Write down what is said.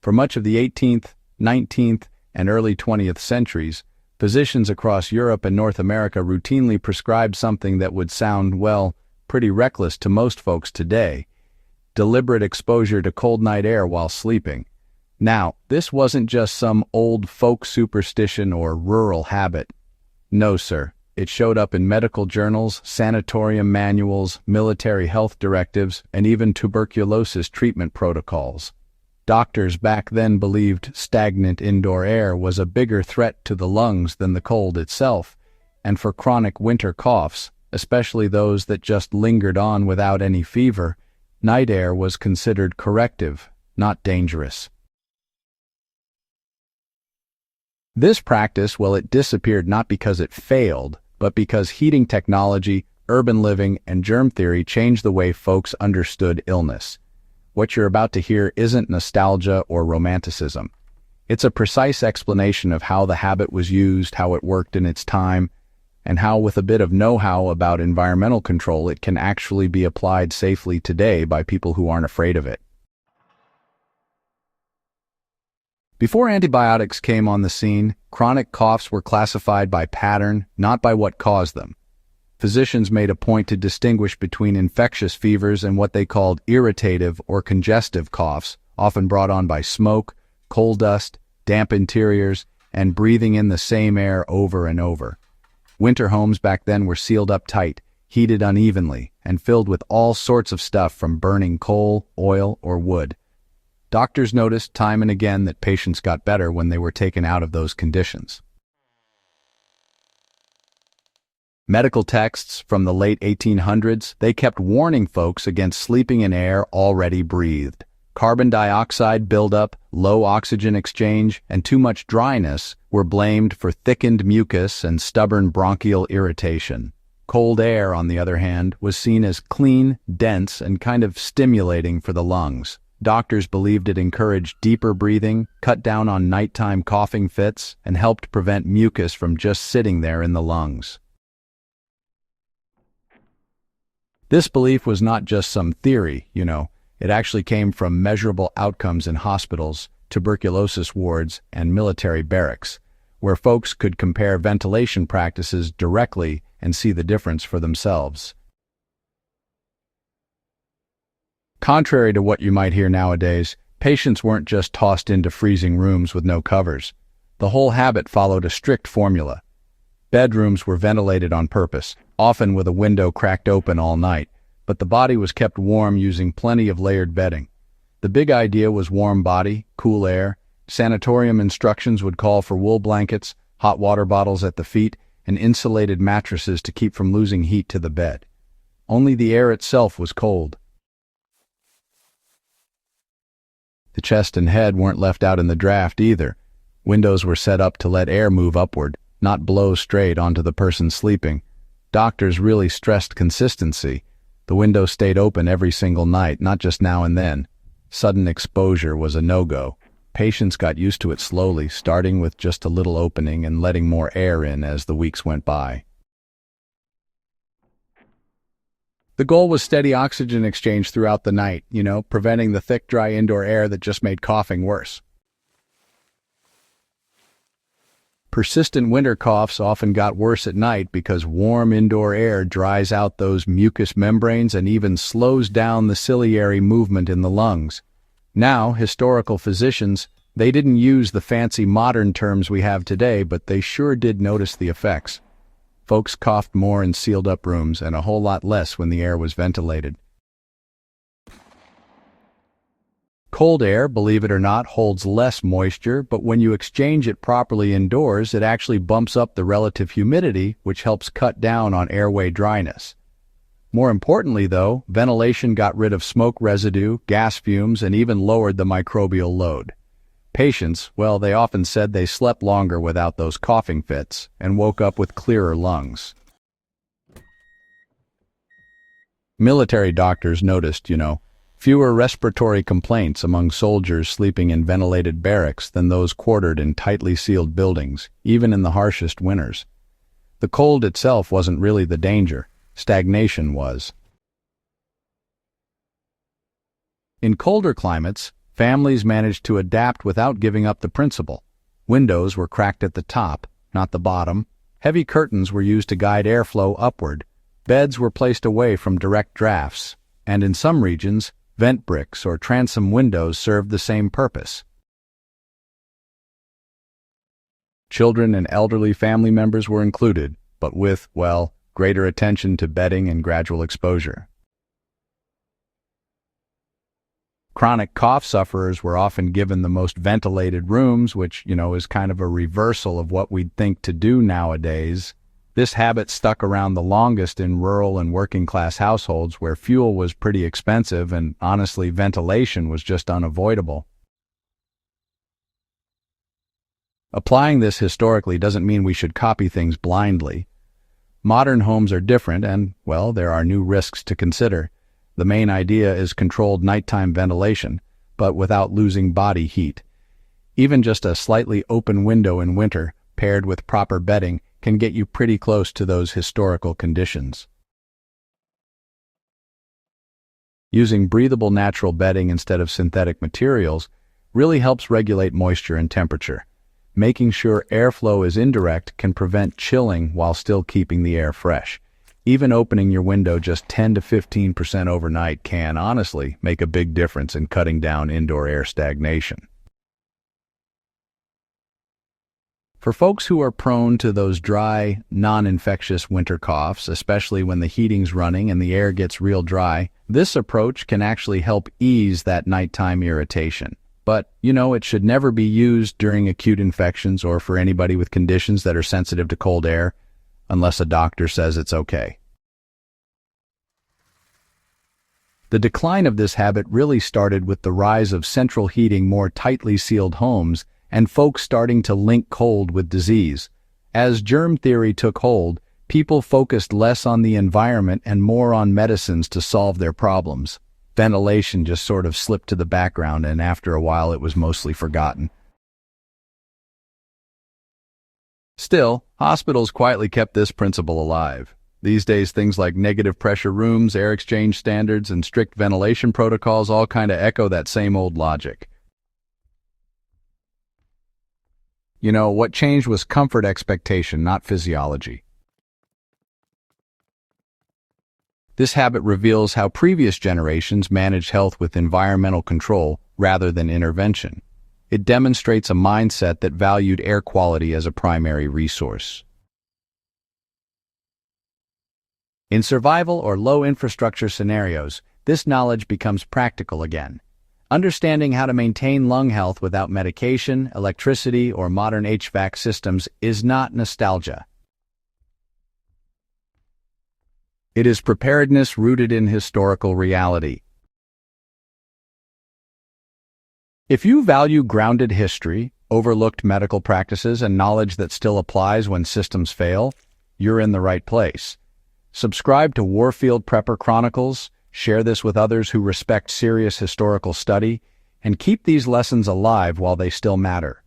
For much of the 18th, 19th, and early 20th centuries, physicians across Europe and North America routinely prescribed something that would sound, well, pretty reckless to most folks today: deliberate exposure to cold night air while sleeping. Now, this wasn't just some old folk superstition or rural habit. No, sir. It showed up in medical journals, sanatorium manuals, military health directives, and even tuberculosis treatment protocols. Doctors back then believed stagnant indoor air was a bigger threat to the lungs than the cold itself, and for chronic winter coughs, especially those that just lingered on without any fever, night air was considered corrective, not dangerous. This practice, well, it disappeared not because it failed, but because heating technology, urban living, and germ theory changed the way folks understood illness. What you're about to hear isn't nostalgia or romanticism. It's a precise explanation of how the habit was used, how it worked in its time, and how, with a bit of know-how about environmental control, it can actually be applied safely today by people who aren't afraid of it. Before antibiotics came on the scene, chronic coughs were classified by pattern, not by what caused them. Physicians made a point to distinguish between infectious fevers and what they called irritative or congestive coughs, often brought on by smoke, coal dust, damp interiors, and breathing in the same air over and over. Winter homes back then were sealed up tight, heated unevenly, and filled with all sorts of stuff from burning coal, oil, or wood. Doctors noticed time and again that patients got better when they were taken out of those conditions. Medical texts from the late 1800s, they kept warning folks against sleeping in air already breathed. Carbon dioxide buildup, low oxygen exchange, and too much dryness were blamed for thickened mucus and stubborn bronchial irritation. Cold air, on the other hand, was seen as clean, dense, and kind of stimulating for the lungs. Doctors believed it encouraged deeper breathing, cut down on nighttime coughing fits, and helped prevent mucus from just sitting there in the lungs. This belief was not just some theory, It actually came from measurable outcomes in hospitals, tuberculosis wards, and military barracks, where folks could compare ventilation practices directly and see the difference for themselves. Contrary to what you might hear nowadays, patients weren't just tossed into freezing rooms with no covers. The whole habit followed a strict formula. Bedrooms were ventilated on purpose, often with a window cracked open all night, but the body was kept warm using plenty of layered bedding. The big idea was warm body, cool air. Sanatorium instructions would call for wool blankets, hot water bottles at the feet, and insulated mattresses to keep from losing heat to the bed. Only the air itself was cold. The chest and head weren't left out in the draft either. Windows were set up to let air move upward, not blow straight onto the person sleeping. Doctors really stressed consistency. The window stayed open every single night, not just now and then. Sudden exposure was a no-go. Patients got used to it slowly, starting with just a little opening and letting more air in as the weeks went by. The goal was steady oxygen exchange throughout the night, preventing the thick, dry indoor air that just made coughing worse. Persistent winter coughs often got worse at night because warm indoor air dries out those mucous membranes and even slows down the ciliary movement in the lungs. Now, historical physicians, they didn't use the fancy modern terms we have today, but they sure did notice the effects. Folks coughed more in sealed-up rooms and a whole lot less when the air was ventilated. Cold air, believe it or not, holds less moisture, but when you exchange it properly indoors, it actually bumps up the relative humidity, which helps cut down on airway dryness. More importantly, though, ventilation got rid of smoke residue, gas fumes, and even lowered the microbial load. Patients, well, they often said they slept longer without those coughing fits and woke up with clearer lungs. Military doctors noticed, fewer respiratory complaints among soldiers sleeping in ventilated barracks than those quartered in tightly sealed buildings, even in the harshest winters. The cold itself wasn't really the danger. Stagnation was. In colder climates, Families managed to adapt without giving up the principle. Windows were cracked at the top, not the bottom. Heavy curtains were used to guide airflow upward. Beds were placed away from direct drafts, and in some regions, vent bricks or transom windows served the same purpose. Children and elderly family members were included, but with, well, greater attention to bedding and gradual exposure. Chronic cough sufferers were often given the most ventilated rooms, which, is kind of a reversal of what we'd think to do nowadays. This habit stuck around the longest in rural and working-class households where fuel was pretty expensive and, honestly, ventilation was just unavoidable. Applying this historically doesn't mean we should copy things blindly. Modern homes are different and, well, there are new risks to consider. The main idea is controlled nighttime ventilation, but without losing body heat. Even just a slightly open window in winter, paired with proper bedding, can get you pretty close to those historical conditions. Using breathable natural bedding instead of synthetic materials really helps regulate moisture and temperature. Making sure airflow is indirect can prevent chilling while still keeping the air fresh. Even opening your window just 10 to 15% overnight can, honestly, make a big difference in cutting down indoor air stagnation. For folks who are prone to those dry, non-infectious winter coughs, especially when the heating's running and the air gets real dry, this approach can actually help ease that nighttime irritation. But, it should never be used during acute infections or for anybody with conditions that are sensitive to cold air, unless a doctor says it's okay. The decline of this habit really started with the rise of central heating, more tightly sealed homes, and folks starting to link cold with disease. As germ theory took hold, people focused less on the environment and more on medicines to solve their problems. Ventilation just sort of slipped to the background, and after a while it was mostly forgotten. Still, hospitals quietly kept this principle alive. These days, things like negative pressure rooms, air exchange standards, and strict ventilation protocols all kind of echo that same old logic. What changed was comfort expectation, not physiology. This habit reveals how previous generations managed health with environmental control rather than intervention. It demonstrates a mindset that valued air quality as a primary resource. In survival or low-infrastructure scenarios, this knowledge becomes practical again. Understanding how to maintain lung health without medication, electricity, or modern HVAC systems is not nostalgia. It is preparedness rooted in historical reality. If you value grounded history, overlooked medical practices, and knowledge that still applies when systems fail, you're in the right place. Subscribe to Warfield Prepper Chronicles, share this with others who respect serious historical study, and keep these lessons alive while they still matter.